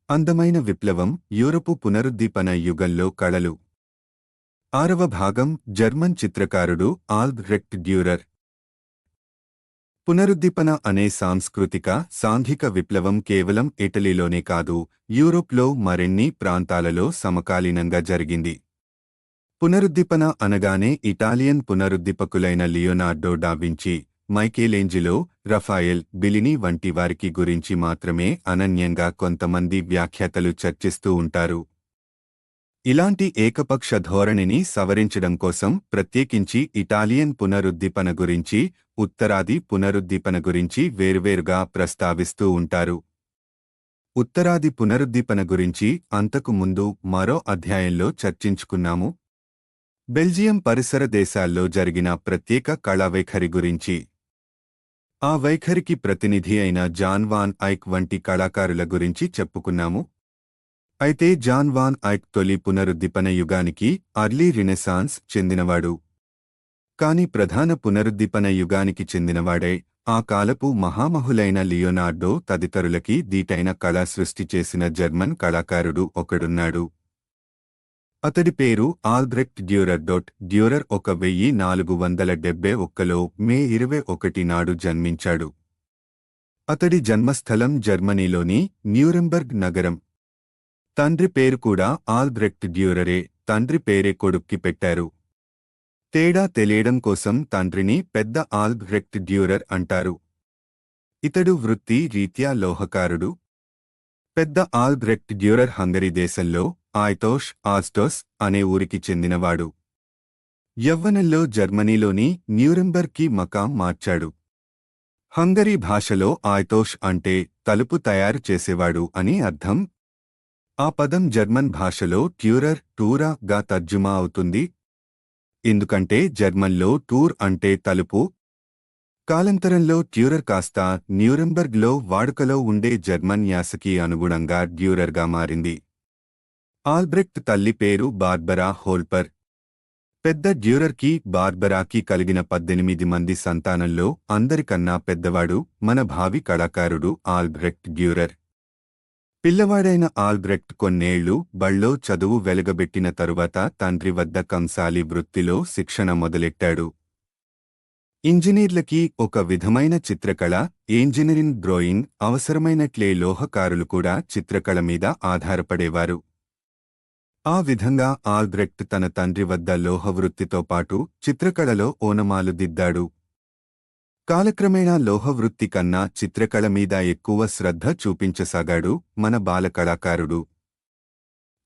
అందమైన విప్లవం యూరపు పునరుద్దీపన యుగంలో కళలు. 6వ భాగం. జర్మన్ చిత్రకారుడు ఆల్బ్రెక్ట్ డ్యూరర్. పునరుద్దీపన అనే సాంస్కృతిక సాంఘిక విప్లవం కేవలం ఇటలీలోనే కాదు, యూరోప్లో మరిన్ని ప్రాంతాలలో సమకాలీనంగా జరిగింది. పునరుద్దీపన అనగానే ఇటాలియన్ పునరుద్దీపకులైన లియోనార్డో డావించి, మైకేలేంజిలో, రఫాయెల్, బిలిని వంటి వారికి గురించి మాత్రమే అనన్యంగా కొంతమంది వ్యాఖ్యాతలు చర్చిస్తూ ఉంటారు. ఇలాంటి ఏకపక్ష ధోరణిని సవరించడం కోసం ప్రత్యేకించి ఇటాలియన్ పునరుద్దీపన గురించి, ఉత్తరాది పునరుద్దీపన గురించి వేర్వేరుగా ప్రస్తావిస్తూ ఉంటారు. ఉత్తరాది పునరుద్దీపన గురించి అంతకు ముందు మరో అధ్యాయంలో చర్చించుకున్నాము. బెల్జియం పరిసర దేశాల్లో జరిగిన ప్రత్యేక కళావైఖరి గురించి. ఆ వైఖరికి ప్రతినిధి అయిన జాన్ వాన్ ఐక్ వంటి కళాకారుల గురించి చెప్పుకున్నాము. అయితే జాన్ వాన్ ఐక్ తొలి పునరుద్దీపన యుగానికి, అర్లీ రినెసాన్స్ చెందినవాడు. కాని ప్రధాన పునరుద్దీపన యుగానికి చెందినవాడే ఆ కాలపు మహామహులైన లియోనార్డో తదితరులకి దీటైన కళా సృష్టి చేసిన జర్మన్ కళాకారుడు ఒకడున్నాడు. అతడి పేరు ఆల్బ్రెక్ట్ డ్యూరర్. డ్యూరర్ 1471లో మే 21 నాడు జన్మించాడు. అతడి జన్మస్థలం జర్మనీలోని న్యూరెంబర్గ్ నగరం. తండ్రి పేరు కూడా ఆల్బ్రెక్ట్ డ్యూరరే. తండ్రి పేరే కొడుక్కి పెట్టారు. తేడా తెలియడం కోసం తండ్రిని పెద్ద ఆల్బ్రెక్ట్ డ్యూరర్ అంటారు. ఇతడు వృత్తి రీత్యా లోహకారుడు. పెద్ద ఆల్బ్రెక్ట్ డ్యూరర్ హంగరీ దేశంలో ఆస్టోస్ అనే ఊరికి చెందినవాడు. యవ్వనంలో జర్మనీలోని న్యూరెంబర్గ్కి మకాం మార్చాడు. హంగరీ భాషలో ఆయ్తోష్ అంటే తలుపు తయారు చేసేవాడు అని అర్థం. ఆ పదం జర్మన్ భాషలో టూరా గా తర్జుమా అవుతుంది. ఎందుకంటే జర్మన్లో టూర్ అంటే తలుపు. కాలంతరంలో ట్యూరర్ కాస్త న్యూరెంబర్గ్లో వాడుకలో ఉండే జర్మన్ యాసకి అనుగుణంగా డ్యూరర్గా మారింది. ఆల్బ్రెక్ట్ తల్లి పేరు బార్బరా హోల్పర్. పెద్ద డ్యూరర్కి, బార్బరాకి కలిగిన 18 మంది సంతానంలో అందరికన్నా పెద్దవాడు మన భావి కళాకారుడు ఆల్బ్రెక్ట్ డ్యూరర్. పిల్లవాడైన ఆల్బ్రెక్ట్ కొన్నేళ్లు బళ్ళో చదువు వెలగబెట్టిన తరువాత తండ్రి వద్ద కంసాలి వృత్తిలో శిక్షణ మొదలెట్టాడు. ఇంజనీర్లకి ఒక విధమైన చిత్రకళ, ఇంజనీరింగ్ డ్రాయింగ్ అవసరమైనట్లే లోహకారులు కూడా చిత్రకళ మీద ఆధారపడేవారు. ఆ విధంగా ఆల్బ్రెక్ట్ తన తండ్రి వద్ద లోహవృత్తితో పాటు చిత్రకళలో ఓనమాలు దిద్దాడు. కాలక్రమేణా లోహవృత్తి కన్నా చిత్రకళ మీద ఎక్కువ శ్రద్ధ చూపించసాగాడు మన బాలకళాకారుడు.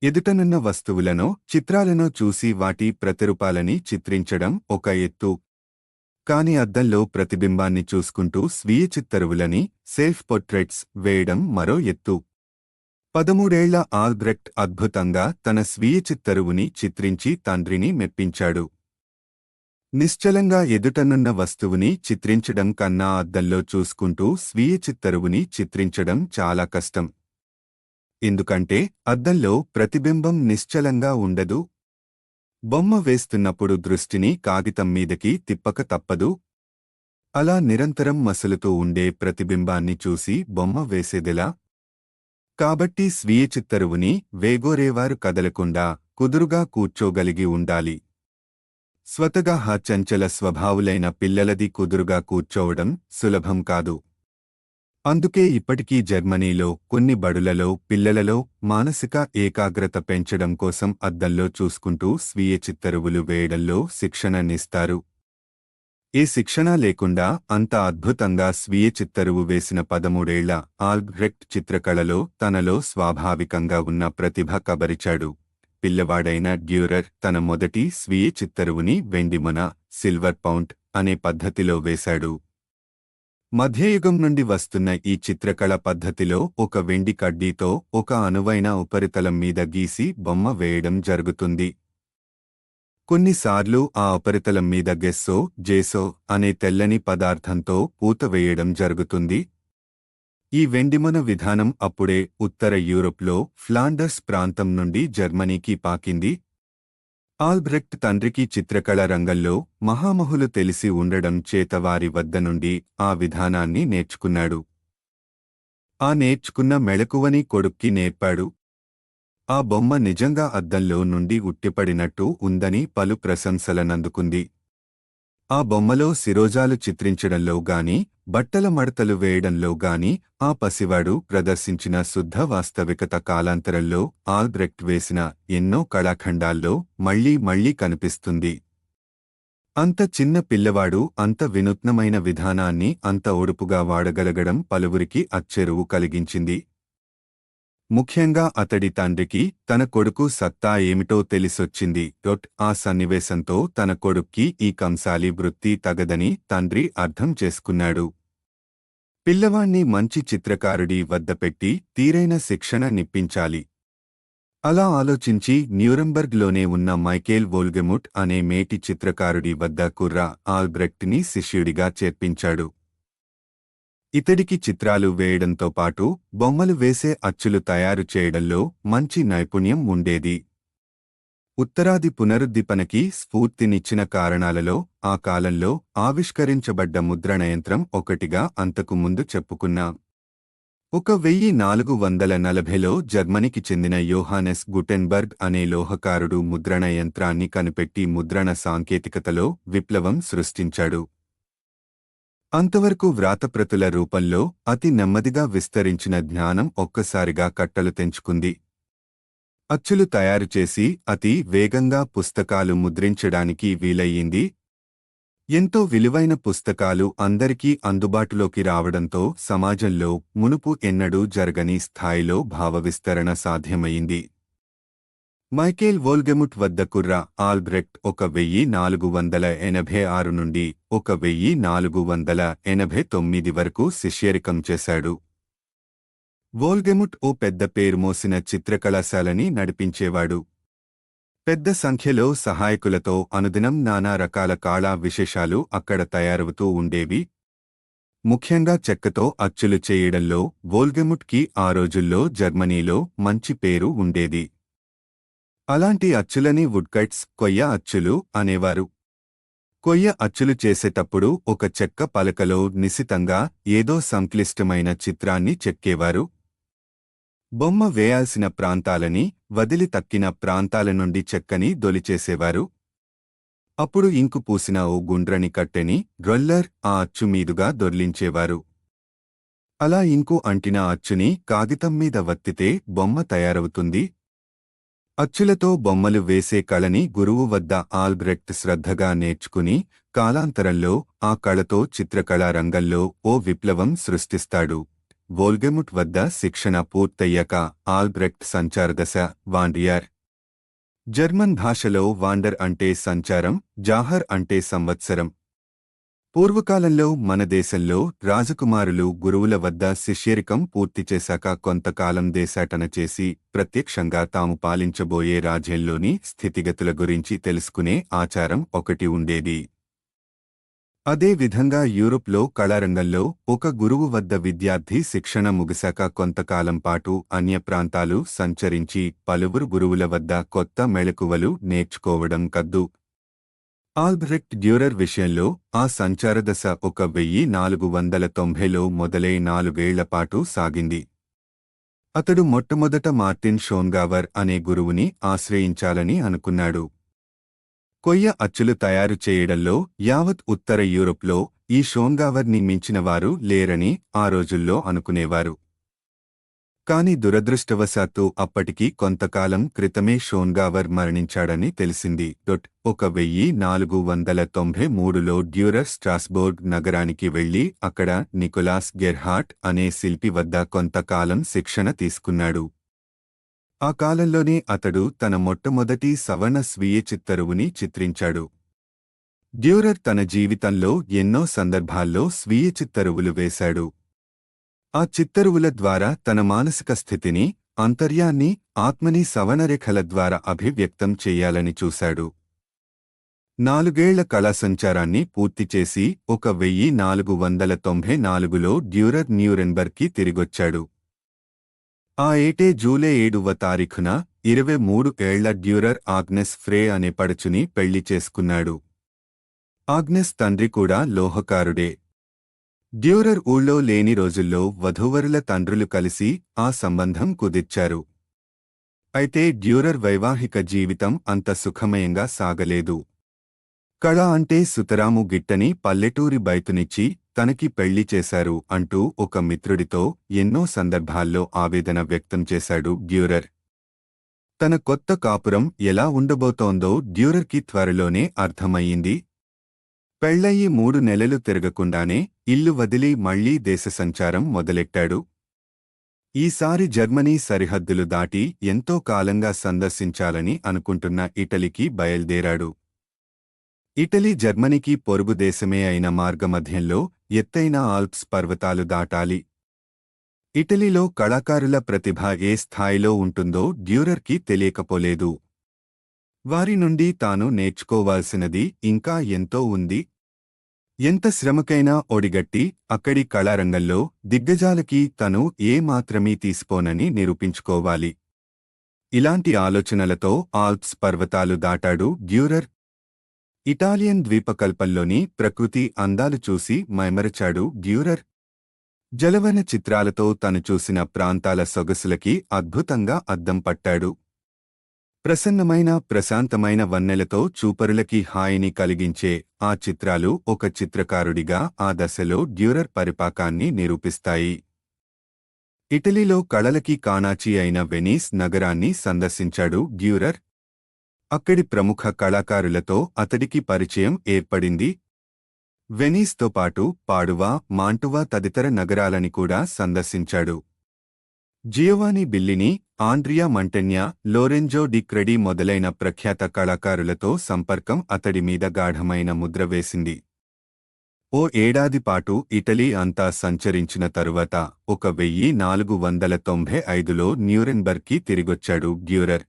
ఎదుటనున్న వస్తువులనో చిత్రాలనో చూసి వాటి ప్రతిరూపాలని చిత్రించడం ఒక ఎత్తు. కాని అద్దంలో ప్రతిబింబాన్ని చూసుకుంటూ స్వీయ చిత్తరువులని, సెల్ఫ్ పోర్ట్రైట్స్ వేయడం మరో ఎత్తు. 13 ఏళ్ల ఆల్బ్రెక్ట్ అద్భుతంగా తన స్వీయ చిత్తరువుని చిత్రించి తండ్రిని మెప్పించాడు. నిశ్చలంగా ఎదుటనున్న వస్తువుని చిత్రించడం కన్నా అద్దంలో చూసుకుంటూ స్వీయ చిత్తరువుని చిత్రించడం చాలా కష్టం. ఎందుకంటే అద్దంలో ప్రతిబింబం నిశ్చలంగా ఉండదు. బొమ్మ వేస్తున్నప్పుడు దృష్టిని కాగితం మీదకి తిప్పక తప్పదు. అలా నిరంతరం మసలుతూ ఉండే ప్రతిబింబాన్ని చూసి బొమ్మ వేసేదెలా? కాబట్టి స్వీయ చిత్తరువుని వేగోరేవారు కదలకుండా కుదురుగా కూర్చోగలిగి ఉండాలి. స్వతగా చంచల స్వభావులైన పిల్లలది కుదురుగా కూర్చోవడం సులభం కాదు. అందుకే ఇప్పటికీ జర్మనీలో కొన్ని బడులలో పిల్లలలో మానసిక ఏకాగ్రత పెంచడం కోసం అద్దంలో చూసుకుంటూ స్వీయ చిత్తరువులు వేయడంలో శిక్షణనిస్తారు. ఏ శిక్షణ లేకుండా అంత అద్భుతంగా స్వీయ చిత్తరువు వేసిన 13 ఏళ్ల ఆల్బ్రెక్ట్ చిత్రకళలో తనలో స్వాభావికంగా ఉన్న ప్రతిభ కబరిచాడు. పిల్లవాడైన డ్యూరర్ తన మొదటి స్వీయ చిత్తరువుని వెండిమొన సిల్వర్ పౌండ్ అనే పద్ధతిలో వేశాడు. మధ్యయుగం నుండి వస్తున్న ఈ చిత్రకళ పద్ధతిలో ఒక వెండి కడ్డీతో ఒక అనువైన ఉపరితలం మీద గీసి బొమ్మ వేయడం జరుగుతుంది. కొన్నిసార్లు ఆ ఉపరితలం మీద జేసో అనే తెల్లని పదార్థంతో పూత వేయడం జరుగుతుంది. ఈ వెండిమొన విధానం అప్పుడే ఉత్తర యూరోప్లో ఫ్లాండర్స్ ప్రాంతం నుండి జర్మనీకి పాకింది. ఆల్బ్రెక్ట్ తండ్రికి చిత్రకళ రంగంలో మహామహులు తెలిసి ఉండడం చేత వారి వద్ద నుండి ఆ విధానాన్ని నేర్చుకున్నాడు. ఆ నేర్చుకున్న మెళకువని కొడుక్కి నేర్పాడు. ఆ బొమ్మ నిజంగా అద్దంలో నుండి ఉట్టిపడినట్టు ఉందని పలు ప్రశంసలనందుకుంది. ఆ బొమ్మలో శిరోజాలు చిత్రించడంలో గాని, బట్టల మడతలు వేయడంలో గాని ఆ పసివాడు ప్రదర్శించిన శుద్ధ వాస్తవికత కాలాంతరంలో ఆల్బ్రెక్ట్ వేసిన ఎన్నో కళాఖండాల్లో మళ్లీ మళ్లీ కనిపిస్తుంది. అంత చిన్న పిల్లవాడు అంత వినూత్నమైన విధానాన్ని అంత ఒడుపుగా వాడగలగడం పలువురికి అచ్చెరువు కలిగించింది. ముఖ్యంగా అతడి తండ్రికి తన కొడుకు సత్తా ఏమిటో తెలిసొచ్చింది. ఆ సన్నివేశంతో తన కొడుక్కి ఈ కంసాలి వృత్తి తగదని తండ్రి అర్థం చేసుకున్నాడు. పిల్లవాణ్ణి మంచి చిత్రకారుడి వద్ద పెట్టి తీరైన శిక్షణ నిప్పించాలి. అలా ఆలోచించి న్యూరంబర్గ్లోనే ఉన్న మైకేల్ వోల్గెముట్ అనే మేటి చిత్రకారుడి వద్ద కుర్ర ఆల్బ్రెక్ట్ని శిష్యుడిగా చేర్పించాడు. ఇతడికి చిత్రాలు వేయడంతో పాటు బొమ్మలు వేసే అచ్చులు తయారు చేయడంలో మంచి నైపుణ్యం ఉండేది. ఉత్తరాది పునరుద్దీపనకి స్ఫూర్తినిచ్చిన కారణాలలో ఆ కాలంలో ఆవిష్కరించబడ్డ ముద్రణయంత్రం ఒకటిగా అంతకు ముందు చెప్పుకున్నాం. 1440లో జర్మనీకి చెందిన యోహానెస్ గుటెన్బర్గ్ అనే లోహకారుడు ముద్రణ యంత్రాన్ని కనిపెట్టి ముద్రణ సాంకేతికతలో విప్లవం సృష్టించాడు. అంతవరకు వ్రాతప్రతుల రూపంలో అతి నెమ్మదిగా విస్తరించిన జ్ఞానం ఒక్కసారిగా కట్టలు తెంచుకుంది. అచ్చులు తయారుచేసి అతి వేగంగా పుస్తకాలు ముద్రించడానికి వీలయ్యింది. ఎంతో విలువైన పుస్తకాలు అందరికీ అందుబాటులోకి రావడంతో సమాజంలో మునుపు ఎన్నడూ జరగని స్థాయిలో భావవిస్తరణ సాధ్యమయింది. మైకేల్ వోల్గెముట్ వద్ద కుర్ర ఆల్బ్రెక్ట్ 1486 నుండి 1489 వరకు శిష్యరికం చేశాడు. వోల్గెముట్ ఓ పెద్ద పేరు మోసిన చిత్రకళాశాలని నడిపించేవాడు. పెద్ద సంఖ్యలో సహాయకులతో అనుదినం నానా రకాల కళా విశేషాలు అక్కడ తయారవుతూ ఉండేవి. ముఖ్యంగా చెక్కతో అచ్చులు చేయడంలో వోల్గెముట్కి ఆ రోజుల్లో జర్మనీలో మంచి పేరు ఉండేది. అలాంటి అచ్చులని వుడ్కట్స్, కొయ్య అచ్చులు అనేవారు. కొయ్య అచ్చులు చేసేటప్పుడు ఒక చెక్క పలకలో నిశితంగా ఏదో సంక్లిష్టమైన చిత్రాన్ని చెక్కేవారు. బొమ్మ వేయాల్సిన ప్రాంతాలని వదిలి తక్కిన ప్రాంతాల నుండి చెక్కని దొలిచేసేవారు. అప్పుడు ఇంకు పూసిన ఓ గుండ్రని కట్టెని రొల్లర్ ఆ అచ్చు మీదుగా దొర్లించేవారు. అలా ఇంకు అంటిన అచ్చుని కాగితం మీద వత్తితే బొమ్మ తయారవుతుంది. అచ్చులతో బొమ్మలు వేసే కళని గురువు వద్ద ఆల్బ్రెక్ట్ శ్రద్ధగా నేర్చుకుని కాలాంతరంలో ఆ కళతో చిత్రకళా రంగంలో ఓ విప్లవం సృష్టిస్తాడు. వోల్గెముట్ వద్ద శిక్షణ పూర్తయ్యాక ఆల్బ్రెక్ట్ సంచారదశ వాండియర్. జర్మన్ భాషలో వాండర్ అంటే సంచారం, జాహర్ అంటే సంవత్సరం. పూర్వకాలంలో మన దేశంలో రాజకుమారులు గురువుల వద్ద శిష్యరికం పూర్తి చేశాక కొంతకాలం దేశాటన చేసి ప్రత్యక్షంగా తాము పాలించబోయే రాజ్యంలోని స్థితిగతుల గురించి తెలుసుకునే ఆచారం ఒకటి ఉండేది. అదే విధంగా యూరోప్లో కళారంగంలో ఒక గురువు వద్ద విద్యార్థి శిక్షణ ముగిశాక కొంతకాలం పాటు అన్య ప్రాంతాలు సంచరించి పలువురు గురువుల వద్ద కొత్త మెళకువలు నేర్చుకోవడం కద్దు. ఆల్బ్రెక్ట్ డ్యూరర్ విషయంలో ఆ సంచారదశ 1490లో మొదలై 4 ఏళ్లపాటు సాగింది. అతడు మొట్టమొదట మార్టిన్ షోన్గావర్ అనే గురువుని ఆశ్రయించాలని అనుకున్నాడు. కొయ్య అచ్చులు తయారు చేయడంలో యావత్ ఉత్తర యూరోప్లో ఈ షోన్గావర్ని మించినవారు లేరని ఆ రోజుల్లో అనుకునేవారు. కాని దురదృష్టవశాత్తు అప్పటికి కొంతకాలం క్రితమే షోన్గావర్ మరణించాడని తెలిసింది. 1493లో డ్యూరర్ స్ట్రాస్బోర్గ్ నగరానికి వెళ్లి అక్కడ నికోలాస్ గెర్హార్ట్ అనే శిల్పి వద్ద కొంతకాలం శిక్షణ తీసుకున్నాడు. ఆ కాలంలోనే అతడు తన మొట్టమొదటి సవర్ణ స్వీయ చిత్తరువుని చిత్రించాడు. డ్యూరర్ తన జీవితంలో ఎన్నో సందర్భాల్లో స్వీయ చిత్తరువులు వేశాడు. ఆ చిత్తరువుల ద్వారా తన మానసిక స్థితిని, అంతర్యాన్ని, ఆత్మని సవణరేఖల ద్వారా అభివ్యక్తం చెయ్యాలని చూశాడు. 4 ఏళ్ల కళాసంచారాన్ని పూర్తిచేసి 1494లో డ్యూరర్ న్యూరెన్బర్గ్కి తిరిగొచ్చాడు. ఆ ఏటే జూలై 7వ తారీఖున 23 ఏళ్ల డ్యూరర్ ఆగ్నెస్ ఫ్రే అనే పడుచుని పెళ్లి చేసుకున్నాడు. ఆగ్నెస్ తండ్రి కూడా లోహకారుడే. డ్యూరర్ ఊళ్ళో లేని రోజుల్లో వధూవరుల తండ్రులు కలిసి ఆ సంబంధం కుదిర్చారు. అయితే డ్యూరర్ వైవాహిక జీవితం అంత సుఖమయంగా సాగలేదు. కళ అంటే సుతరాము గిట్టని పల్లెటూరి బైతునిచ్చి తనకి పెళ్లి చేశారు అంటూ ఒక మిత్రుడితో ఎన్నో సందర్భాల్లో ఆవేదన వ్యక్తం చేశాడు డ్యూరర్. తన కొత్త కాపురం ఎలా ఉండబోతోందో డ్యూరర్కి త్వరలోనే అర్థమయ్యింది. పెళ్లయి 3 నెలలు తిరగకుండానే ఇల్లు వదిలి మళ్లీ దేశ సంచారం మొదలెట్టాడు. ఈసారి జర్మనీ సరిహద్దులు దాటి ఎంతో కాలంగా సందర్శించాలని అనుకుంటున్న ఇటలీకి బయల్దేరాడు. ఇటలీ జర్మనీకి పొరుగు దేశమే అయిన మార్గమధ్యంలో ఎత్తైన ఆల్ప్స్ పర్వతాలు దాటాలి. ఇటలీలో కళాకారుల ప్రతిభ ఏ స్థాయిలో ఉంటుందో డ్యూరర్కి తెలియకపోలేదు. వారి నుండి తాను నేర్చుకోవాల్సినది ఇంకా ఎంతో ఉంది. ఎంత శ్రమకైనా ఒడిగట్టి అక్కడి కళారంగంలో దిగ్గజాలకి తను ఏ మాత్రమీ తీసిపోనని నిరూపించుకోవాలి. ఇలాంటి ఆలోచనలతో ఆల్ప్స్ పర్వతాలు దాటాడు డ్యూరర్. ఇటాలియన్ ద్వీపకల్పంలోని ప్రకృతి అందాలు చూసి మైమరచాడు డ్యూరర్. జలవన చిత్రాలతో తను చూసిన ప్రాంతాల సొగసులకి అద్భుతంగా అద్దం పట్టాడు. ప్రసన్నమైన ప్రశాంతమైన వన్నెలతో చూపరులకి హాయిని కలిగించే ఆ చిత్రాలు ఒక చిత్రకారుడిగా ఆ దశలో డ్యూరర్ పరిపాకాన్ని నిరూపిస్తాయి. ఇటలీలో కళలకి కాణాచి అయిన వెనీస్ నగరాన్ని సందర్శించాడు డ్యూరర్. అక్కడి ప్రముఖ కళాకారులతో అతడికి పరిచయం ఏర్పడింది. వెనీస్తో పాటు పాడువా, మాంటువా తదితర నగరాలని కూడా సందర్శించాడు. జియోవానీ బిల్లిని, ఆండ్రియా మంటెన్యా, లోరెంజో డి క్రెడి మొదలైన ప్రఖ్యాత కళాకారులతో సంపర్కం అతడి మీద గాఢమైన ముద్ర వేసింది. ఓ ఏడాది పాటు ఇటలీ అంతా సంచరించిన తరువాత 1495లో న్యూరెంబర్గ్కి తిరిగొచ్చాడు డ్యూరర్.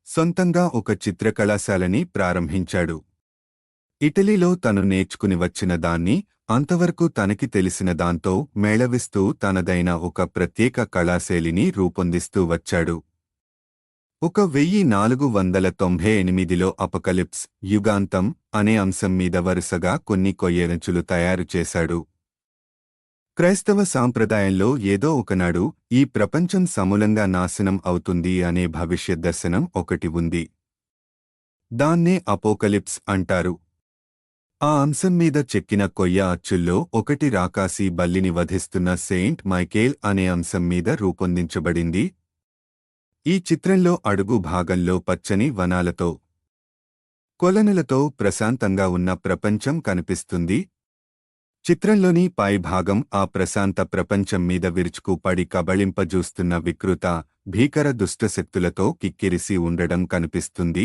సొంతంగా ఒక చిత్రకళాశాలని ప్రారంభించాడు. ఇటలీలో తను నేర్చుకుని వచ్చిన దాన్ని, అంతవరకు తనకి తెలిసిన దాంతో మేళవిస్తూ తనదైన ఒక ప్రత్యేక కళాశైలిని రూపొందిస్తూ వచ్చాడు. 1498లో అపకలిప్స్, యుగాంతం అనే అంశం మీద వరుసగా కొన్ని కొయ్యరంచులు తయారు చేశాడు. క్రైస్తవ సాంప్రదాయంలో ఏదో ఒకనాడు ఈ ప్రపంచం సమూలంగా నాశనం అవుతుంది అనే భవిష్యద్దర్శనం ఒకటి ఉంది. దాన్నే అపోకలిప్స్ అంటారు. ఆ అంశం మీద చెక్కిన కొయ్య అచ్చుల్లో ఒకటి రాకాసి బల్లిని వధిస్తున్న సెయింట్ మైకేల్ అనే అంశం మీద రూపొందించబడింది. ఈ చిత్రంలో అడుగు భాగంలో పచ్చని వనాలతో, కొలనులతో ప్రశాంతంగా ఉన్న ప్రపంచం కనిపిస్తుంది. చిత్రంలోని పై భాగం ఆ ప్రశాంత ప్రపంచం మీద విరుచుకు పడి కబళింపజూస్తున్న వికృత, భీకర దుష్టశక్తులతో కిక్కిరిసి ఉండడం కనిపిస్తుంది.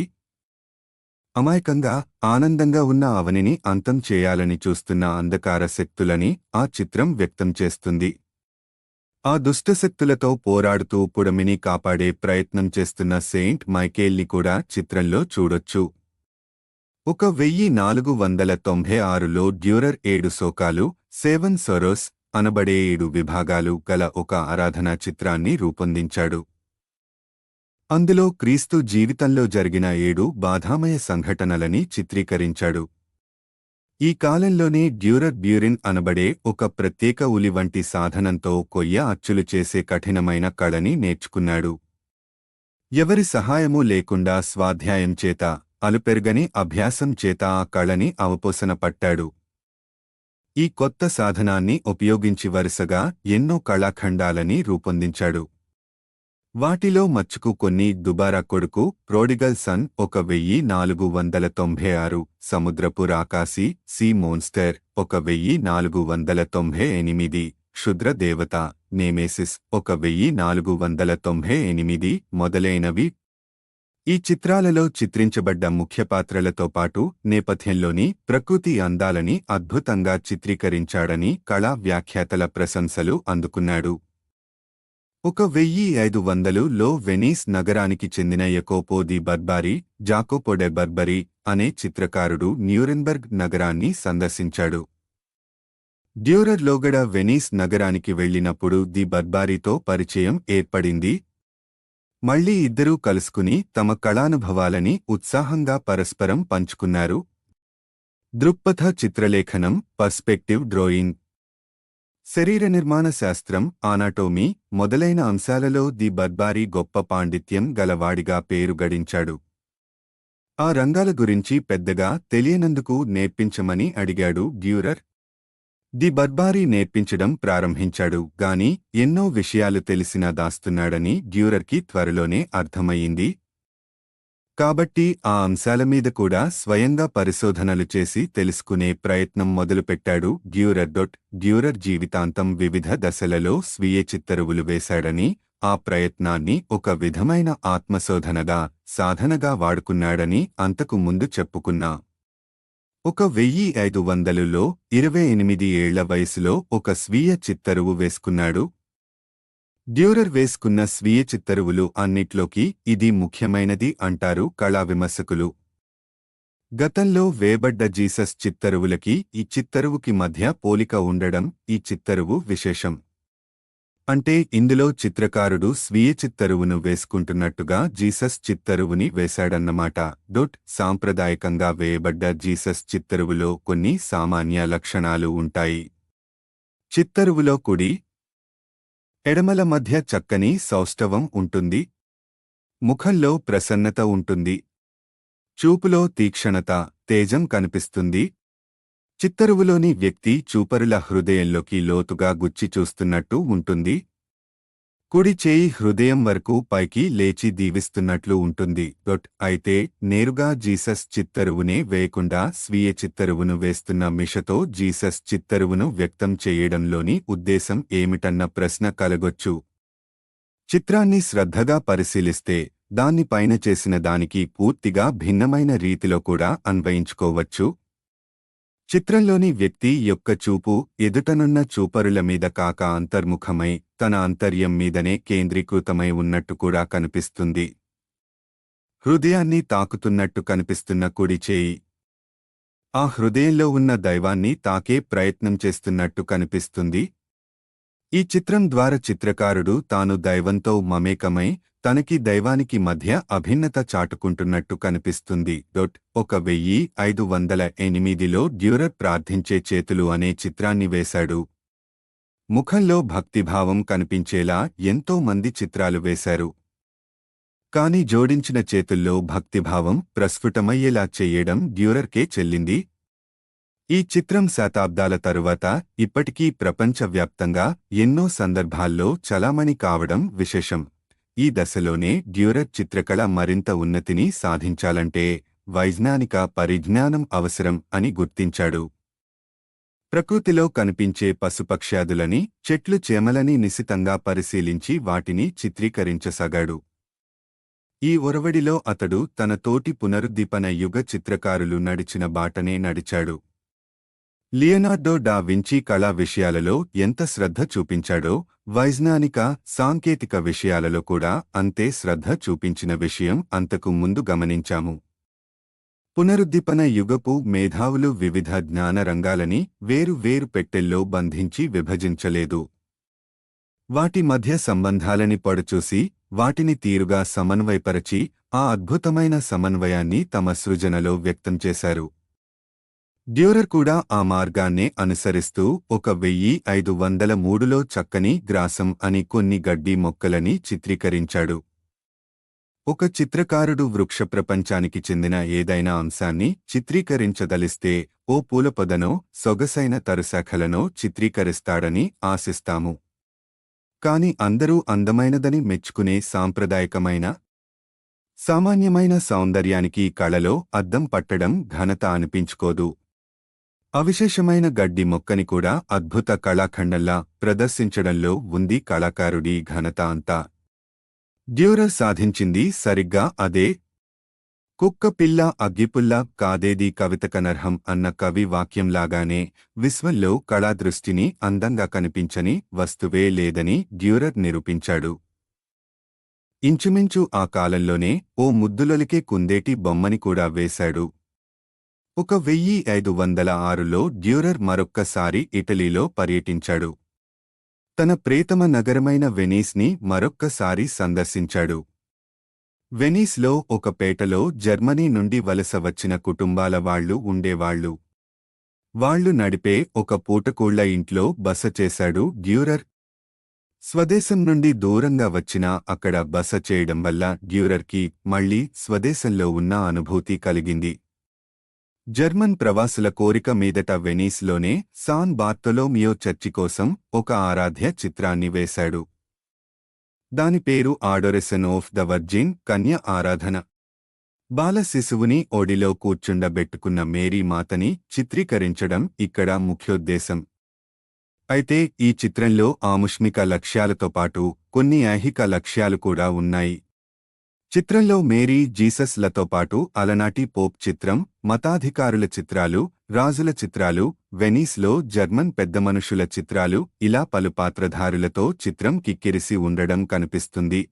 అమాయకంగా, ఆనందంగా ఉన్న అవనిని అంతం చేయాలని చూస్తున్న అంధకార శక్తులని ఆ చిత్రం వ్యక్తం చేస్తుంది. ఆ దుష్టశక్తులతో పోరాడుతూ పుడమిని కాపాడే ప్రయత్నం చేస్తున్న సెయింట్ మైకేల్ని కూడా చిత్రంలో చూడొచ్చు. 1496లో డ్యూరర్ 7 శోకాలు, 7 సొరోస్ అనబడే 7 విభాగాలు గల ఒక ఆరాధనా చిత్రాన్ని రూపొందించాడు. అందులో క్రీస్తు జీవితంలో జరిగిన 7 బాధామయ సంఘటనలని చిత్రీకరించాడు. ఈ కాలంలోనే డ్యూరర్ బ్యూరిన్ అనబడే ఒక ప్రత్యేక ఉలి వంటి సాధనంతో కొయ్య అచ్చులు చేసే కఠినమైన కళని నేర్చుకున్నాడు. ఎవరి సహాయమూ లేకుండా స్వాధ్యాయం చేత, అలుపెరగని అభ్యాసం చేత ఆ కళని అవపోసన పట్టాడు. ఈ కొత్త సాధనాన్ని ఉపయోగించి వరుసగా ఎన్నో కళాఖండాలని రూపొందించాడు. వాటిలో మచ్చుకు కొన్ని దుబారా కొడుకు, ప్రోడిగల్ సన్ 1496, సముద్రపు రాకాసి, సీ మోన్స్టర్ 1498, క్షుద్ర దేవత, నేమేసిస్ 1498 మొదలైనవి. ఈ చిత్రాలలో చిత్రించబడ్డ ముఖ్య పాత్రలతో పాటు నేపథ్యంలోని ప్రకృతి అందాలని అద్భుతంగా చిత్రీకరించాడని కళా వ్యాఖ్యాతల ప్రశంసలు అందుకున్నాడు. 1500లో వెనీస్ నగరానికి చెందిన జకోపో ది బర్బారి, జాకోపో డె బర్బరీ అనే చిత్రకారుడు న్యూరెంబర్గ్ నగరాన్ని సందర్శించాడు. డ్యూరర్ లోగడ వెనీస్ నగరానికి వెళ్లినప్పుడు ది బర్బారీతో పరిచయం ఏర్పడింది. మళ్లీ ఇద్దరూ కలుసుకుని తమ కళానుభవాలని ఉత్సాహంగా పరస్పరం పంచుకున్నారు. దృక్పథ చిత్రలేఖనం, పర్స్పెక్టివ్ డ్రాయింగ్, శరీర నిర్మాణ శాస్త్రం, ఆనాటోమీ మొదలైన అంశాలలో ది బర్బారీ గొప్ప పాండిత్యం గలవాడిగా పేరు గడించాడు. ఆ రంగాల గురించి పెద్దగా తెలియనందుకు నేర్పించమని అడిగాడు డ్యూరర్. ది బర్బారీ నేర్పించడం ప్రారంభించాడు గాని ఎన్నో విషయాలు తెలిసినా దాస్తున్నాడని డ్యూరర్కి త్వరలోనే అర్థమయ్యింది. కాబట్టి ఆ అంశాల మీద కూడా స్వయంగా పరిశోధనలు చేసి తెలుసుకునే ప్రయత్నం మొదలుపెట్టాడు డ్యూరర్. డ్యూరర్ జీవితాంతం వివిధ దశలలో స్వీయ చిత్తరువులు వేశాడని, ఆ ప్రయత్నాన్ని ఒక విధమైన ఆత్మశోధనగా, సాధనగా వాడుకున్నాడని అంతకు ముందు చెప్పుకున్నా. 1500లో 28 ఏళ్ల వయసులో ఒక స్వీయ చిత్తరువు వేసుకున్నాడు. డ్యూరర్ వేసుకున్న స్వీయ చిత్తరువులు అన్నిట్లోకి ఇది ముఖ్యమైనది అంటారు కళా విమర్శకులు. గతంలో వేబడ్డ జీసస్ చిత్తరువులకి ఈ చిత్తరువుకి మధ్య పోలిక ఉండడం ఈ చిత్తరువు విశేషం. అంటే ఇందులో చిత్రకారుడు స్వీయ చిత్తరువును వేసుకుంటున్నట్టుగా జీసస్ చిత్తరువుని వేశాడన్నమాట. సాంప్రదాయకంగా వేయబడ్డ జీసస్ చిత్తరువులో కొన్ని సామాన్య లక్షణాలు ఉంటాయి. చిత్తరువులో కుడి, ఎడమల మధ్య చక్కని సౌష్ఠవం ఉంటుంది. ముఖంలో ప్రసన్నత ఉంటుంది. చూపులో తీక్షణత, తేజం కనిపిస్తుంది. చిత్తరువులోని వ్యక్తి చూపరుల హృదయంలోకి లోతుగా గుచ్చి చూస్తున్నట్టు ఉంటుంది. కుడి చేయి హృదయం వరకు పైకి లేచి దీవిస్తున్నట్లు ఉంటుంది. అయితే నేరుగా జీసస్ చిత్తరువునే వేయకుండా స్వీయ చిత్తరువును వేస్తున్న మిషతో జీసస్ చిత్తరువును వ్యక్తం చేయడంలోని ఉద్దేశం ఏమిటన్న ప్రశ్న కలగొచ్చు. చిత్రాన్ని శ్రద్ధగా పరిశీలిస్తే దాన్ని పైన చేసిన దానికి పూర్తిగా భిన్నమైన రీతిలో కూడా అన్వయించుకోవచ్చు. చిత్రంలోని వ్యక్తి యొక్క చూపు ఎదుటనున్న చూపరుల మీద కాక అంతర్ముఖమై తన అంతర్యం మీదనే కేంద్రీకృతమై ఉన్నట్టు కూడా కనిపిస్తుంది. హృదయాన్ని తాకుతున్నట్టు కనిపిస్తున్న కుడి చేయి ఆ హృదయంలో ఉన్న దైవాన్ని తాకే ప్రయత్నం చేస్తున్నట్టు కనిపిస్తుంది. ఈ చిత్రం ద్వారా చిత్రకారుడు తాను దైవంతో మమేకమై తనకి దైవానికి మధ్య అభిన్నత చాటుకుంటున్నట్టు కనిపిస్తుంది. 1508లో డ్యూరర్ ప్రార్థించే చేతులు అనే చిత్రాన్ని వేశాడు. ముఖంలో భక్తిభావం కనిపించేలా ఎంతో మంది చిత్రాలు వేశారు. కాని జోడించిన చేతుల్లో భక్తిభావం ప్రస్ఫుటమయ్యేలా చెయ్యడం డ్యూరర్కే చెల్లింది. ఈ చిత్రం శతాబ్దాల తరువాత ఇప్పటికీ ప్రపంచవ్యాప్తంగా ఎన్నో సందర్భాల్లో చలామణి కావడం విశేషం. ఈ దశలోనే డ్యూరర్ చిత్రకళ మరింత ఉన్నతిని సాధించాలంటే వైజ్ఞానిక పరిజ్ఞానం అవసరం అని గుర్తించాడు. ప్రకృతిలో కనిపించే పశుపక్ష్యాదులని, చెట్లు చేమలని నిశితంగా పరిశీలించి వాటిని చిత్రీకరించసాగాడు. ఈ ఒరవడిలో అతడు తన తోటి పునరుద్దీపన యుగ చిత్రకారులు నడిచిన బాటనే నడిచాడు. లియనార్డో డా వించీ కళా విషయాలలో ఎంత శ్రద్ధ చూపించాడో వైజ్ఞానిక, సాంకేతిక విషయాలలో కూడా అంతే శ్రద్ధ చూపించిన విషయం అంతకు ముందు గమనించాము. పునరుద్దీపన యుగపు మేధావులు వివిధ జ్ఞాన రంగాలని వేరు వేరు పెట్టెల్లో బంధించి విభజించలేదు. వాటి మధ్య సంబంధాలని పొడచూసి వాటిని తీరుగా సమన్వయపరచి ఆ అద్భుతమైన సమన్వయాన్ని తమ సృజనలో వ్యక్తం చేశారు. డ్యూరర్ కూడా ఆ మార్గాన్నే అనుసరిస్తూ 1503లో చక్కని గ్రాసం అని కొన్ని గడ్డి మొక్కలని చిత్రీకరించాడు. ఒక చిత్రకారుడు వృక్ష ప్రపంచానికి చెందిన ఏదైనా అంశాన్ని చిత్రీకరించదలిస్తే ఓ పూలపొదనో సొగసైన తరుశాఖలనో చిత్రీకరిస్తాడని ఆశిస్తాము. కాని అందరూ అందమైనదని మెచ్చుకునే సాంప్రదాయకమైన, సామాన్యమైన సౌందర్యానికి కళలో అద్దం పట్టడం ఘనత అనిపించుకోదు. అవిశేషమైన గడ్డి మొక్కని కూడా అద్భుత కళాఖండంలా ప్రదర్శించడంలో ఉంది కళాకారుడి ఘనత అంతా. డ్యూరర్ సాధించింది సరిగ్గా అదే. కుక్క పిల్ల అగ్గిపుల్ల కాదేది కవితకనర్హం అన్న కవి వాక్యంలాగానే విశ్వంలో కళాదృష్టిని అందంగా కనిపించని వస్తువే లేదని డ్యూరర్ నిరూపించాడు. ఇంచుమించు ఆ కాలంలోనే ఓ ముద్దులొలికే కుందేటి బొమ్మని కూడా వేశాడు. 1506లో డ్యూరర్ మరొక్కసారి ఇటలీలో పర్యటించాడు. తన ప్రేతమ నగరమైన వెనీస్ని మరొక్కసారి సందర్శించాడు. వెనీస్లో ఒక పేటలో జర్మనీ నుండి వలస వచ్చిన కుటుంబాల వాళ్లు ఉండేవాళ్లు. వాళ్లు నడిపే ఒక పూటకూళ్ల ఇంట్లో బస చేశాడు డ్యూరర్. స్వదేశం నుండి దూరంగా వచ్చినా అక్కడ బస చేయడం వల్ల డ్యూరర్కి మళ్లీ స్వదేశంలో ఉన్న అనుభూతి కలిగింది. జర్మన్ ప్రవాసుల కోరిక మీదట వెనీస్లోనే సాన్ బార్తొలోమియో చర్చి కోసం ఒక ఆరాధ్య చిత్రాన్ని వేశాడు. దాని పేరు ఆడోరెసన్ ఆఫ్ ద వర్జిన్, కన్య ఆరాధన. బాల శిశువుని ఒడిలో కూర్చుండబెట్టుకున్న మేరీ మాతని చిత్రీకరించడం ఇక్కడ ముఖ్యోద్దేశం. అయితే ఈ చిత్రంలో ఆముష్మిక లక్ష్యాలతో పాటు కొన్ని ఐహిక లక్ష్యాలు కూడా ఉన్నాయి. చిత్రంలో మేరీ జీసస్లతో పాటు అలనాటి పోప్ చిత్రం, మతాధికారుల చిత్రాలు, రాజుల చిత్రాలు, వెనీస్లో జర్మన్ పెద్దమనుషుల చిత్రాలు, ఇలా పలు పాత్రధారులతో చిత్రం కిక్కిరిసి ఉండడం కనిపిస్తుంది.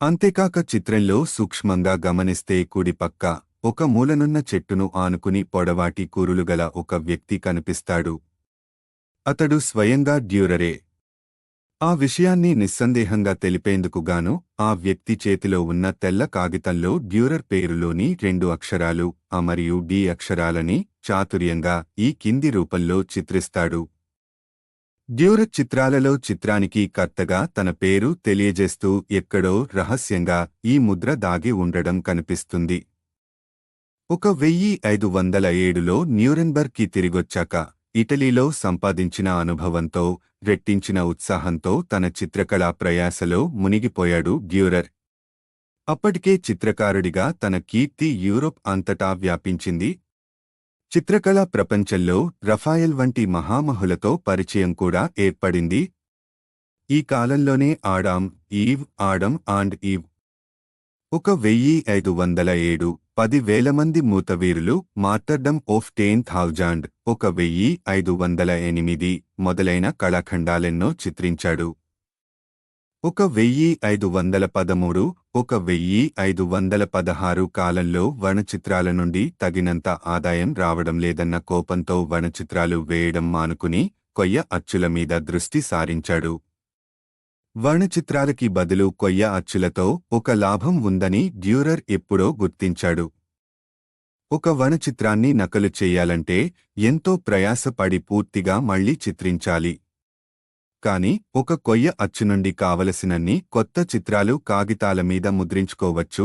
అంతేకాక చిత్రంలో సూక్ష్మంగా గమనిస్తే కుడి పక్క ఒక మూలనున్న చెట్టును ఆనుకుని పొడవాటి కూరులుగల ఒక వ్యక్తి కనిపిస్తాడు. అతడు స్వయంగా డ్యూరరే. ఆ విషయాన్ని నిస్సందేహంగా తెలిపేందుకుగాను ఆ వ్యక్తి చేతిలో ఉన్న తెల్ల కాగితంలో డ్యూరర్ పేరులోని 2 అక్షరాలు అ మరియు డి అక్షరాలని చాతుర్యంగా ఈ కింది రూపంలో చిత్రిస్తాడు. డ్యూరర్ చిత్రాలలో చిత్రానికి కర్తగా తన పేరు తెలియజేస్తూ ఎక్కడో రహస్యంగా ఈ ముద్ర దాగి ఉండడం కనిపిస్తుంది. 1507లో న్యూరెంబర్గ్కి తిరిగొచ్చాక ఇటలీలో సంపాదించిన అనుభవంతో, రెట్టించిన ఉత్సాహంతో తన చిత్రకళా ప్రయాసలో మునిగిపోయాడు డ్యూరర్. అప్పటికే చిత్రకారుడిగా తన కీర్తి యూరోప్ అంతటా వ్యాపించింది. చిత్రకళా ప్రపంచంలో రఫాయెల్ వంటి మహామహులతో పరిచయం కూడా ఏర్పడింది. ఈ కాలంలోనే ఆడమ్ అండ్ ఈవ్ 1507 10,000 మంది మూతవీరులు, మార్టర్డమ్ ఆఫ్ 10,000 1508 మొదలైన కళాఖండాలెన్నో చిత్రించాడు. 1513 1516 కాలంలో వర్ణచిత్రాల నుండి తగినంత ఆదాయం రావడం లేదన్న కోపంతో వర్ణచిత్రాలు వేయడం మానుకుని కొయ్య అచ్చుల మీద దృష్టి సారించాడు. వర్ణచిత్రాలకి బదులు కొయ్య అచ్చులతో ఒక లాభం ఉందని డ్యూరర్ ఎప్పుడో గుర్తించాడు. ఒక వర్ణచిత్రాన్ని నకలు చెయ్యాలంటే ఎంతో ప్రయాసపడి పూర్తిగా మళ్లీ చిత్రించాలి. కాని ఒక కొయ్య అచ్చు నుండి కావలసినన్ని కొత్త చిత్రాలు కాగితాల మీద ముద్రించుకోవచ్చు.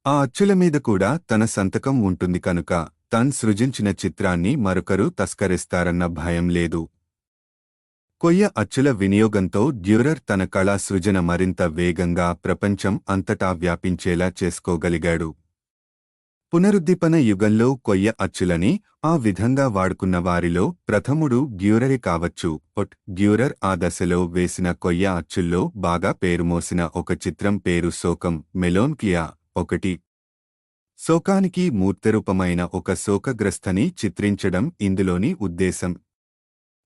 ఆ అచ్చుల మీద కూడా తన సంతకం ఉంటుంది కనుక తన్ సృజించిన చిత్రాన్ని మరొకరు తస్కరిస్తారన్న భయం లేదు. కొయ్య అచ్చుల వినియోగంతో డ్యూరర్ తన కళా సృజన మరింత వేగంగా ప్రపంచం అంతటా వ్యాపించేలా చేసుకోగలిగాడు. పునరుద్దీపన యుగంలో కొయ్య అచ్చులని ఆ విధంగా వాడుకున్న వారిలో ప్రథముడు డ్యూరరే కావచ్చు. డ్యూరర్ ఆ దశలో వేసిన కొయ్య అచ్చుల్లో బాగా పేరుమోసిన ఒక చిత్రం పేరు శోకం, మెలోన్క్లియా 1. శోకానికి మూర్తరూపమైన ఒక శోకగ్రస్తని చిత్రించడం ఇందులోని ఉద్దేశం.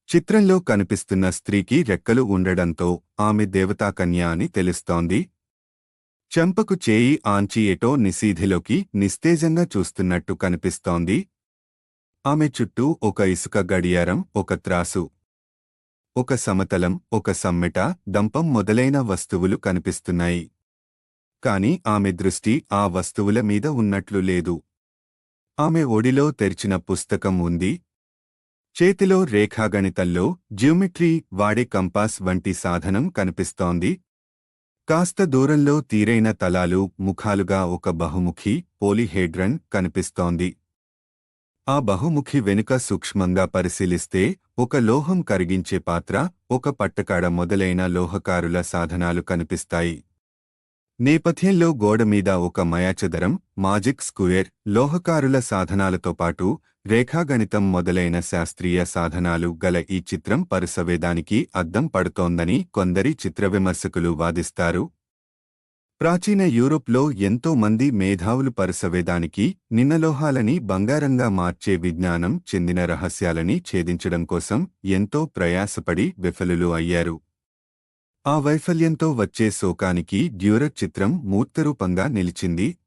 చిత్రంలో కనిపిస్తున్న స్త్రీకి రెక్కలు ఉండడంతో ఆమె దేవతాకన్య అని తెలుస్తోంది. చెంపకు చేయి ఆంచి ఎటో నిశీధిలోకి నిస్తేజంగా చూస్తున్నట్టు కనిపిస్తోంది. ఆమె చుట్టూ ఒక ఇసుక గడియారం, ఒక త్రాసు, ఒక సమతలం, ఒక సమ్మెట, దంపం మొదలైన వస్తువులు కనిపిస్తున్నాయి. కాని ఆమె దృష్టి ఆ వస్తువుల మీద ఉన్నట్లు లేదు. ఆమె ఒడిలో తెరిచిన పుస్తకం ఉంది. చేతిలో రేఖాగణితంలో జియోమెట్రీ వాడే కంపాస్ వంటి సాధనం కనిపిస్తోంది. కాస్త దూరంలో తీరైన తలాలు, ముఖాలుగా ఒక బహుముఖి పోలిహెడ్రన్ కనిపిస్తోంది. ఆ బహుముఖి వెనుక సూక్ష్మంగా పరిశీలిస్తే ఒక లోహం కరిగించే పాత్ర, ఒక పట్టకాడ మొదలైన లోహకారుల సాధనాలు కనిపిస్తాయి. నేపథ్యంలో గోడమీద ఒక మయాచదరం, మాజిక్ స్క్వేర్, లోహకారుల సాధనాలతో పాటు రేఖాగణితం మొదలైన శాస్త్రీయ సాధనాలు గల ఈ చిత్రం పరుసవేదానికి అద్దం పడుతోందని కొందరి చిత్రవిమర్శకులు వాదిస్తారు. ప్రాచీన యూరోప్లో ఎంతో మంది మేధావులు పరుసవేదానికి నిన్నలోహాలని బంగారంగా మార్చే విజ్ఞానం చెందిన రహస్యాలని ఛేదించడం కోసం ఎంతో ప్రయాసపడి విఫలులు అయ్యారు. ఆ వైఫల్యంతో వచ్చే శోకానికి డ్యూరర్ చిత్రం మూర్తరూపంగా నిలిచింది.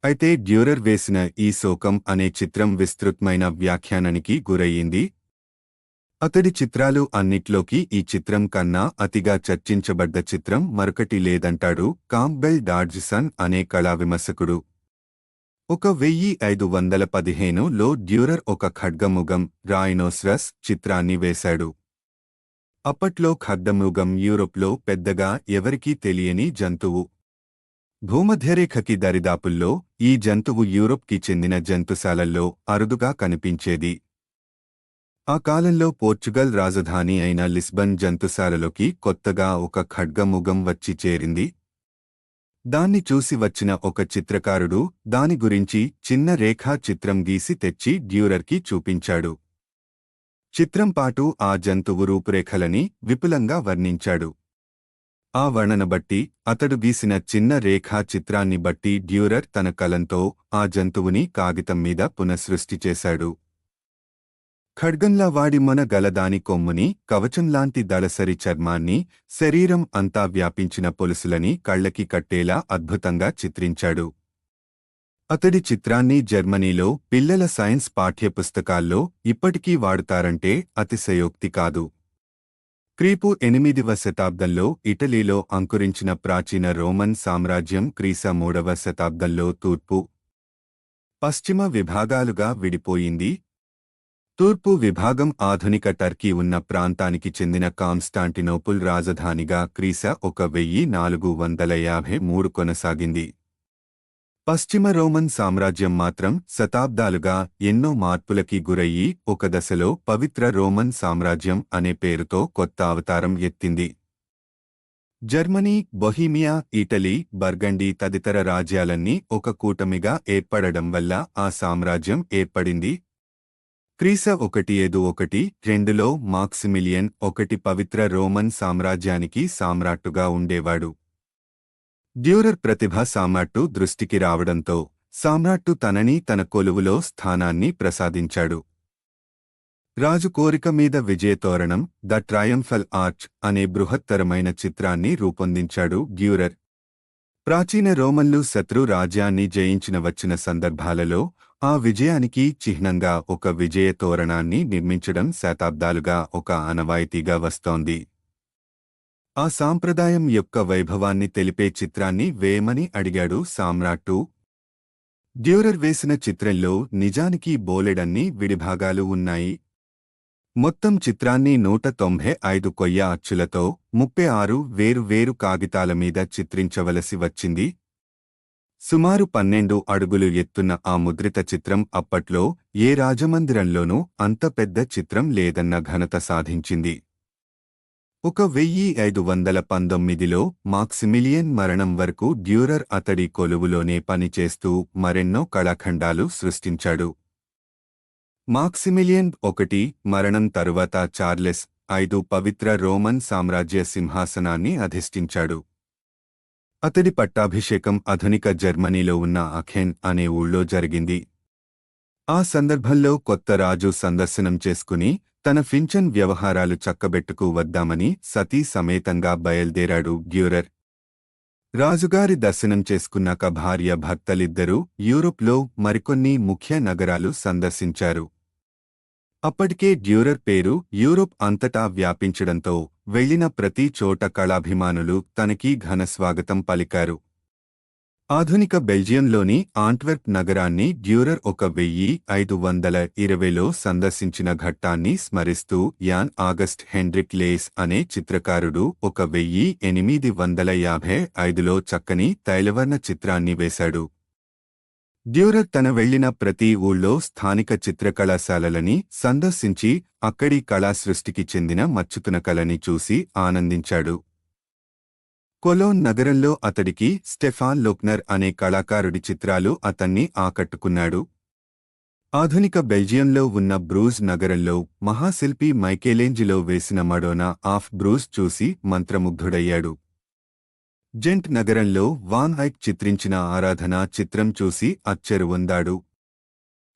అయితే డ్యూరర్ వేసిన ఈ శోకం అనే చిత్రం విస్తృతమైన వ్యాఖ్యానానికి గురయ్యింది. అతడి చిత్రాలు అన్నిట్లోకి ఈ చిత్రం కన్నా అతిగా చర్చించబడ్డ చిత్రం మరొకటి లేదంటాడు కాంప్బెల్ డాడ్జ్సన్ అనే కళా విమర్శకుడు. 1515లో డ్యూరర్ ఒక ఖడ్గమృగం రాయినోసరస్ చిత్రాన్ని వేశాడు. అప్పట్లో ఖడ్గమృగం యూరోప్లో పెద్దగా ఎవరికీ తెలియని జంతువు. భూమధ్యరేఖకి దరిదాపుల్లో ఈ జంతువు యూరోప్కి చెందిన జంతుశాలల్లో అరుదుగా కనిపించేది. ఆ కాలంలో పోర్చుగల్ రాజధాని అయిన లిస్బన్ జంతుశాలలోకి కొత్తగా ఒక ఖడ్గమృగం వచ్చి చేరింది. దాన్ని చూసి వచ్చిన ఒక చిత్రకారుడు దాని గురించి చిన్న రేఖా చిత్రం గీసి తెచ్చి డ్యూరర్కి చూపించాడు. చిత్రం పాటు ఆ జంతువు రూపురేఖలని విపులంగా వర్ణించాడు. ఆ వర్ణన బట్టి, అతడు గీసిన చిన్న రేఖా చిత్రాన్ని బట్టి డ్యూరర్ తన కలంతో ఆ జంతువుని కాగితం మీద పునఃసృష్టి చేశాడు. ఖడ్గంలా వాడి గలదాని కొమ్ముని, కవచంలాంటి దళసరి చర్మాన్ని, శరీరం అంతా వ్యాపించిన పొలుసులని కళ్లకి కట్టేలా అద్భుతంగా చిత్రించాడు. అతడి చిత్రాన్ని జర్మనీలో పిల్లల సైన్స్ పాఠ్యపుస్తకాల్లో ఇప్పటికీ వాడుతారంటే అతిశయోక్తి కాదు. క్రీపు 8వ శతాబ్దంలో ఇటలీలో అంకురించిన ప్రాచీన రోమన్ సామ్రాజ్యం క్రీస 3వ శతాబ్దంలో తూర్పు, పశ్చిమ విభాగాలుగా విడిపోయింది. తూర్పు విభాగం ఆధునిక టర్కీ ఉన్న ప్రాంతానికి చెందిన కాన్స్టాంటినోపుల్ రాజధానిగా క్రీస 1453 కొనసాగింది. పశ్చిమ రోమన్ సామ్రాజ్యం మాత్రం శతాబ్దాలుగా ఎన్నో మార్పులకి గురయ్యి ఒక దశలో పవిత్ర రోమన్ సామ్రాజ్యం అనే పేరుతో కొత్త అవతారం ఎత్తింది. జర్మనీ, బొహీమియా, ఇటలీ, బర్గండీ తదితర రాజ్యాలన్నీ ఒక కూటమిగా ఏర్పడడం వల్ల ఆ సామ్రాజ్యం ఏర్పడింది. క్రీస 172లో మాక్సిమిలియన్ I పవిత్ర రోమన్ సామ్రాజ్యానికి సామ్రాట్టుగా ఉండేవాడు. డ్యూరర్ ప్రతిభ సామ్రాట్టు దృష్టికి రావడంతో సామ్రాట్టు తనని తన కొలువులో స్థానాన్ని ప్రసాదించాడు. రాజు కోరిక మీద విజయతోరణం, ద ట్రయంఫల్ ఆర్చ్ అనే బృహత్తరమైన చిత్రాన్ని రూపొందించాడు డ్యూరర్. ప్రాచీన రోమన్లు శత్రు రాజ్యాన్ని జయించిన వచ్చిన సందర్భాలలో ఆ విజయానికి చిహ్నంగా ఒక విజయ తోరణాన్ని నిర్మించడం శతాబ్దాలుగా ఒక ఆనవాయితీగా వస్తోంది. ఆ సాంప్రదాయం యొక్క వైభవాన్ని తెలిపే చిత్రాన్ని వేయమని అడిగాడు సామ్రాట్టు. డ్యూరర్ వేసిన చిత్రంలో నిజానికి బోలెడన్ని విడిభాగాలు ఉన్నాయి. మొత్తం చిత్రాన్ని 195 కొయ్య అచ్చులతో 36 వేరు కాగితాల మీద చిత్రించవలసి వచ్చింది. సుమారు 12 అడుగులు ఎత్తున్న ఆ ముద్రిత చిత్రం అప్పట్లో ఏ రాజమందిరంలోనూ అంత పెద్ద చిత్రం లేదన్న ఘనత సాధించింది. 1519లో మాక్సిమిలియన్ మరణం వరకు డ్యూరర్ అతడి కొలువులోనే పనిచేస్తూ మరెన్నో కళాఖండాలు సృష్టించాడు. మాక్సిమిలియన్ I మరణం తరువాత చార్లెస్ I పవిత్ర రోమన్ సామ్రాజ్య సింహాసనాన్ని అధిష్ఠించాడు. అతడి పట్టాభిషేకం ఆధునిక జర్మనీలో ఉన్న అఖెన్ అనే ఊళ్ళో జరిగింది. ఆ సందర్భంలో కొత్త రాజు సందర్శనం చేసుకుని తన ఫించన్ వ్యవహారాలు చక్కబెట్టుకు వద్దామని సతీ సమేతంగా బయల్దేరాడు డ్యూరర్. రాజుగారి దర్శనం చేసుకున్నాక భార్య భర్తలిద్దరూ యూరోప్లో మరికొన్ని ముఖ్య నగరాలు సందర్శించారు. అప్పటికే డ్యూరర్ పేరు యూరోప్ అంతటా వ్యాపించడంతో వెళ్లిన ప్రతి చోట కళాభిమానులు తనకి ఘనస్వాగతం పలికారు. ఆధునిక బెల్జియంలోని ఆంట్వెర్ప్ నగరాన్ని డ్యూరర్ 1520లో సందర్శించిన ఘట్టాన్ని స్మరిస్తూ యాన్ ఆగస్ట్ హెన్రిక్ లేస్ అనే చిత్రకారుడు 1855లో చక్కని తైలవర్ణ చిత్రాన్ని వేశాడు. డ్యూరర్ తన వెళ్లిన ప్రతి ఊళ్ళో స్థానిక చిత్రకళాశాలలని సందర్శించి అక్కడి కళాసృష్టికి చెందిన మచ్చుతున కళని చూసి ఆనందించాడు. కొలోన్ నగరంలో అతడికి స్టెఫాన్ లోక్నర్ అనే కళాకారుడి చిత్రాలు అతన్ని ఆకట్టుకున్నాడు. ఆధునిక బెల్జియంలో ఉన్న బ్రూజ్ నగరంలో మహాశిల్పి మైకేలేంజిలో వేసిన మడోనా ఆఫ్ బ్రూజ్ చూసి మంత్రముగ్ధుడయ్యాడు. జెంట్ నగరంలో వాన్ ఐక్ చిత్రించిన ఆరాధనా చిత్రం చూసి అచ్చెరువొందాడు.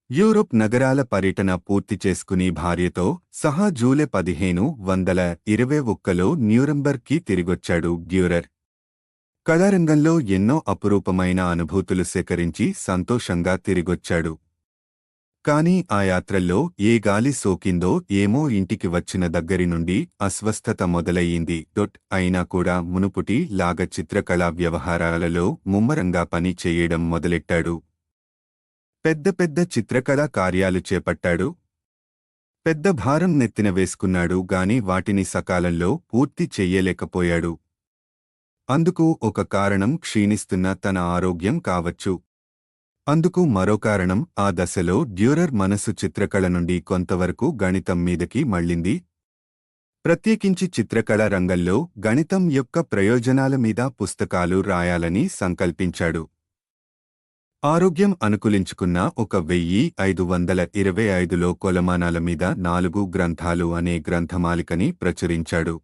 యూరోప్ నగరాల పర్యటన పూర్తి చేసుకుని భార్యతో సహా జూలై 1521లో న్యూరంబర్గ్కి తిరిగొచ్చాడు డ్యూరర్. కళారంగంలో ఎన్నో అపురూపమైన అనుభూతులు సేకరించి సంతోషంగా తిరిగొచ్చాడు. కాని ఆ యాత్రల్లో ఏ గాలి సోకిందో ఏమో ఇంటికి వచ్చిన దగ్గరి నుండి అస్వస్థత మొదలయ్యింది. అయినా కూడా మునుపుటి లాగ చిత్రకళా వ్యవహారాలలో ముమ్మరంగా పని చేయడం మొదలెట్టాడు. పెద్ద పెద్ద చిత్రకళా కార్యాలు చేపట్టాడు. పెద్ద భారం నెత్తిన వేసుకున్నాడు గాని వాటిని సకాలంలో పూర్తి చెయ్యలేకపోయాడు. అందుకు ఒక కారణం క్షీణిస్తున్న తన ఆరోగ్యం కావచ్చు. అందుకు మరో కారణం ఆ దశలో డ్యూరర్ మనసు చిత్రకళ నుండి కొంతవరకు గణితం మీదకి మళ్ళింది. ప్రత్యేకించి చిత్రకళ రంగంలో గణితం యొక్క ప్రయోజనాల మీద పుస్తకాలు రాయాలని సంకల్పించాడు. ఆరోగ్యం అనుకూలించుకున్న 1525లో కొలమానాల మీద 4 గ్రంథాలు అనే గ్రంథమాలికని ప్రచురించాడు.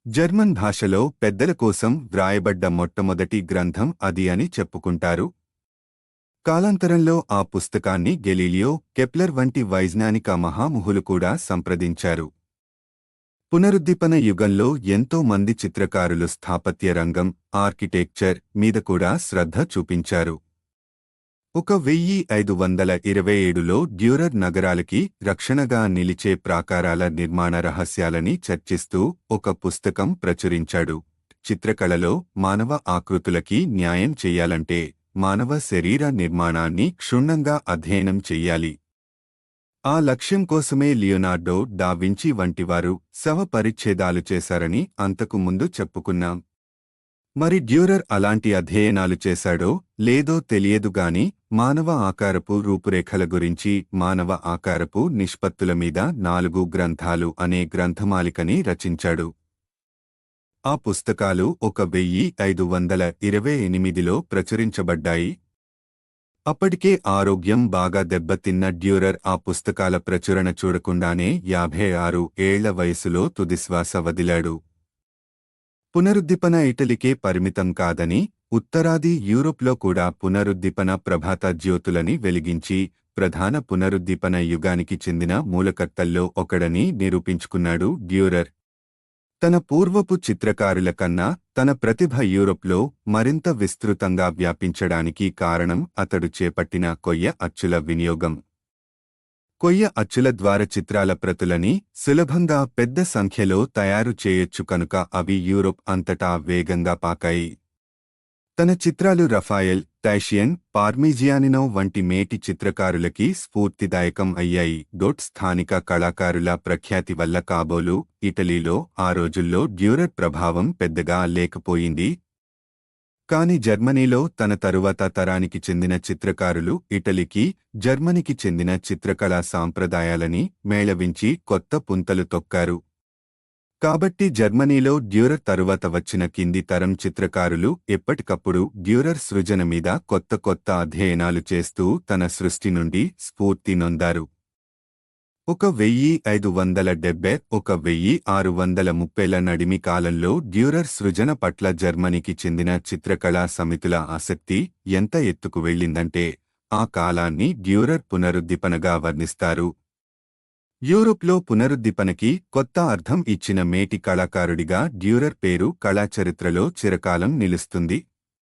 జర్మన్ భాషలో పెద్దల కోసం వ్రాయబడ్డ మొట్టమొదటి గ్రంథం అది అని చెప్పుకుంటారు. కాలాంతరంలో ఆ పుస్తకాన్ని గెలీలియో, కెప్లర్ వంటి వైజ్ఞానిక మహాముహులు కూడా సంప్రదించారు. పునరుద్దీపన యుగంలో ఎంతో మంది చిత్రకారులు స్థాపత్య రంగం, ఆర్కిటెక్చర్ మీద కూడా శ్రద్ధ చూపించారు. 1527లో డ్యూరర్ నగరాలకి రక్షణగా నిలిచే ప్రాకారాల నిర్మాణ రహస్యాలని చర్చిస్తూ ఒక పుస్తకం ప్రచురించాడు. చిత్రకళలో మానవ ఆకృతులకి న్యాయం చెయ్యాలంటే మానవ శరీర నిర్మాణాన్ని క్షుణ్ణంగా అధ్యయనం చెయ్యాలి. ఆ లక్ష్యం కోసమే లియోనార్డో డా వించి వంటివారు శవ పరిచ్ఛేదాలు చేశారని అంతకు ముందు చెప్పుకున్నాం. మరి డ్యూరర్ అలాంటి అధ్యయనాలు చేశాడో లేదో తెలియదుగాని మానవ ఆకారపు రూపురేఖల గురించి, మానవ ఆకారపు నిష్పత్తుల మీద 4 గ్రంథాలు అనే గ్రంథమాలికని రచించాడు. ఆ పుస్తకాలు 1528లో ప్రచురించబడ్డాయి. అప్పటికే ఆరోగ్యం బాగా దెబ్బతిన్న డ్యూరర్ ఆ పుస్తకాల ప్రచురణ చూడకుండానే 56 ఏళ్ల వయసులో తుదిశ్వాస వదిలాడు. పునరుద్దీపన ఇటలీకే పరిమితం కాదని, ఉత్తరాది యూరోప్లో కూడా పునరుద్దీపన ప్రభాత జ్యోతులని వెలిగించి ప్రధాన పునరుద్దీపన యుగానికి చెందిన మూలకర్తల్లో ఒకడని నిరూపించుకున్నాడు డ్యూరర్. తన పూర్వపు చిత్రకారుల కన్నా తన ప్రతిభ యూరోప్లో మరింత విస్తృతంగా వ్యాపించడానికి కారణం అతడు చేపట్టిన కొయ్య అచ్చుల వినియోగం. కొయ్య అచ్చుల ద్వారా చిత్రాల ప్రతులని సులభంగా పెద్ద సంఖ్యలో తయారు చేయొచ్చు కనుక అవి యూరోప్ అంతటా వేగంగా పాకాయి. తన చిత్రాలు రఫాయెల్, టైషియన్, పార్మిజియానినో వంటి మేటి చిత్రకారులకి స్ఫూర్తిదాయకం అయ్యాయి. స్థానిక కళాకారుల ప్రఖ్యాతి వల్ల కాబోలు, ఇటలీలో ఆ రోజుల్లో డ్యూరర్ ప్రభావం పెద్దగా లేకపోయింది. కాని జర్మనీలో తన తరువాత తరానికి చెందిన చిత్రకారులు ఇటలీకి, జర్మనీకి చెందిన చిత్రకళా సాంప్రదాయాలని మేళవించి కొత్త పుంతలు తొక్కారు. కాబట్టి జర్మనీలో డ్యూరర్ తరువాత వచ్చిన కింది తరం చిత్రకారులు ఎప్పటికప్పుడు డ్యూరర్ సృజన మీద కొత్త కొత్త అధ్యయనాలు చేస్తూ తన సృష్టి నుండి స్ఫూర్తి నొందారు. 1570–1630ల నడిమి కాలంలో డ్యూరర్ సృజన పట్ల జర్మనీకి చెందిన చిత్రకళా సమితుల ఆసక్తి ఎంత ఎత్తుకు వెళ్ళిందంటే ఆ కాలాన్ని డ్యూరర్ పునరుద్దీపనగా వర్ణిస్తారు. యూరోప్లో పునరుద్దీపనకి కొత్త అర్థం ఇచ్చిన మేటి కళాకారుడిగా డ్యూరర్ పేరు కళాచరిత్రలో చిరకాలం నిలుస్తుంది.